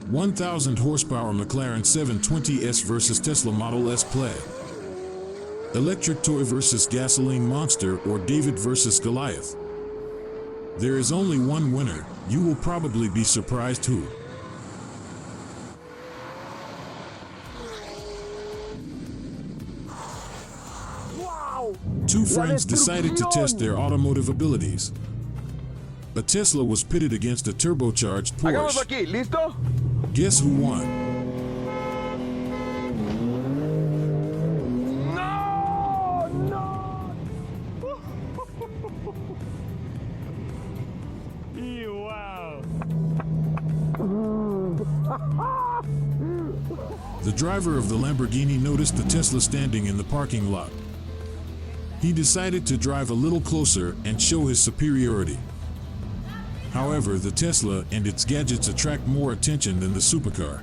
1,000 horsepower McLaren 720S versus Tesla Model S Plaid. Electric toy versus gasoline monster, or David versus Goliath. There is only one winner. You will probably be surprised who. Two friends decided to test their automotive abilities. A Tesla was pitted against a turbocharged Porsche. Guess who won? The driver of the Lamborghini noticed the Tesla standing in the parking lot. He decided to drive a little closer and show his superiority. However, the Tesla and its gadgets attract more attention than the supercar.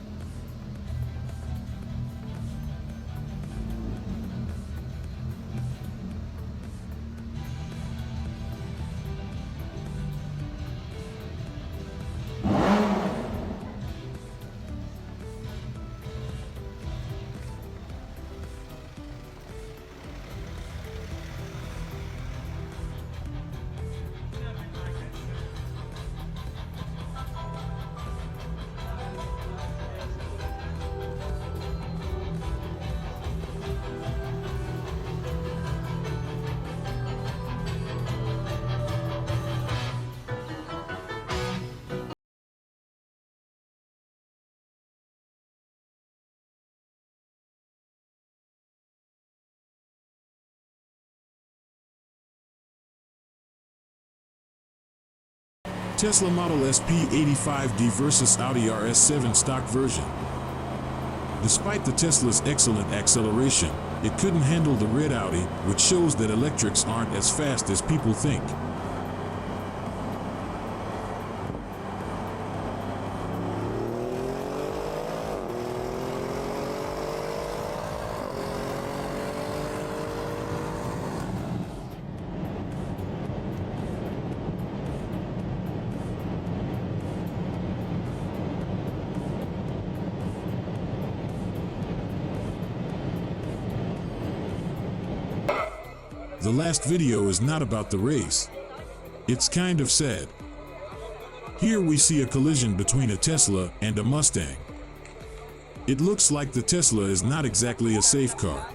Tesla Model S P85D versus Audi RS7 stock version. Despite the Tesla's excellent acceleration, it couldn't handle the red Audi, which shows that electrics aren't as fast as people think. The last video is not about the race. It's kind of sad. Here we see a collision between a Tesla and a Mustang. It looks like the Tesla is not exactly a safe car.